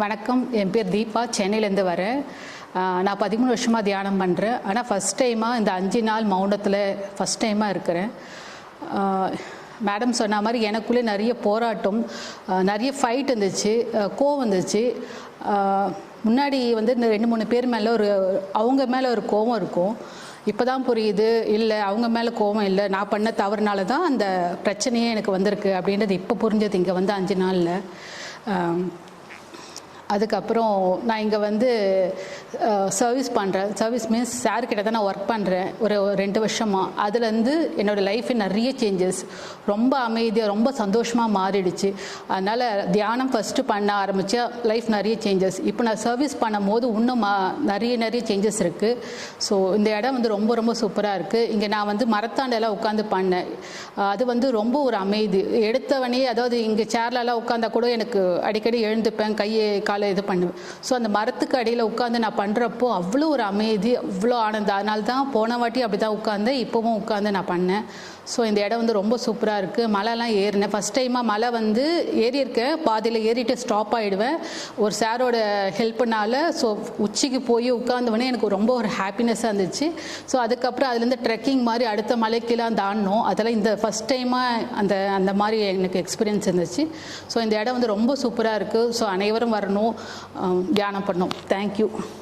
வணக்கம். என் பேர் தீபா. சென்னையிலேருந்து வரேன். நான் 13 வருஷமாக தியானம் பண்ணுறேன். ஆனால் ஃபஸ்ட் டைமாக இந்த 5 நாள் மௌனத்தில் ஃபஸ்ட் டைமாக இருக்கிறேன். மேடம் சொன்ன மாதிரி எனக்குள்ளே நிறைய போராட்டம், நிறைய ஃபைட் இருந்துச்சு, கோவம் வந்துச்சு. முன்னாடி வந்து இந்த 2-3 பேர் மேலே அவங்க மேலே ஒரு கோவம் இருக்கும். இப்போ தான் புரியுது, இல்லை அவங்க மேலே கோவம் இல்லை, நான் பண்ண தவறுனால தான் அந்த பிரச்சனையே எனக்கு வந்திருக்கு அப்படின்றது இப்போ புரிஞ்சது இங்கே வந்து 5 நாளில். அதுக்கப்புறம் நான் இங்கே வந்து சர்வீஸ் பண்ணுறேன். சர்வீஸ் மீன்ஸ் சார்கிட்ட தான் நான் ஒர்க் பண்ணுறேன் ஒரு 2 வருஷமாக. அதுலேருந்து என்னோடய லைஃப்பில் நிறைய சேஞ்சஸ், ரொம்ப அமைதியாக ரொம்ப சந்தோஷமாக மாறிடுச்சு. அதனால் தியானம் ஃபஸ்ட்டு பண்ண ஆரம்பித்தா லைஃப் நிறைய சேஞ்சஸ். இப்போ நான் சர்வீஸ் பண்ணும் போது இன்னும் நிறைய சேஞ்சஸ் இருக்குது. ஸோ இந்த இடம் வந்து ரொம்ப ரொம்ப சூப்பராக இருக்குது. இங்கே நான் வந்து மரத்தாண்டெல்லாம் உட்காந்து பண்ணேன். அது வந்து ரொம்ப ஒரு அமைதி. எடுத்தவனே, அதாவது இங்கே சேர்லலாம் உட்காந்தா கூட எனக்கு அடிக்கடி எழுந்துப்பேன், கையை காலை இது பண்ணுவேன். ஸோ அந்த மரத்துக்கு அடியில் உட்காந்து நான் பண்ணுறப்போ அவ்வளோ ஒரு அமைதி, அவ்வளோ ஆனந்தம். அதனால தான் போன வாட்டி அப்படி தான் உட்காந்தேன், இப்போவும் உட்காந்து நான் பண்ணேன். ஸோ இந்த இடம் வந்து ரொம்ப சூப்பராக இருக்குது. மலைலாம் ஏறினேன். ஃபஸ்ட் டைமாக மலை வந்து ஏறியிருக்கேன். பாதியில் ஏறிட்டு ஸ்டாப் ஆகிடுவேன் ஒரு சாரோட ஹெல்ப்புனால. ஸோ உச்சிக்கு போய் உட்காந்தவொடனே எனக்கு ரொம்ப ஒரு ஹாப்பினஸ்ஸாக இருந்துச்சு. ஸோ அதுக்கப்புறம் அதுலேருந்து ட்ரெக்கிங் மாதிரி அடுத்த மலைக்கெல்லாம் தாண்டணும். அதெல்லாம் இந்த ஃபஸ்ட் டைமாக அந்த மாதிரி எனக்கு எக்ஸ்பீரியன்ஸ் இருந்துச்சு. ஸோ இந்த இடம் வந்து ரொம்ப சூப்பராக இருக்குது. ஸோ அனைவரும் வரணும், தியானம் பண்ணணும். தேங்க்யூ.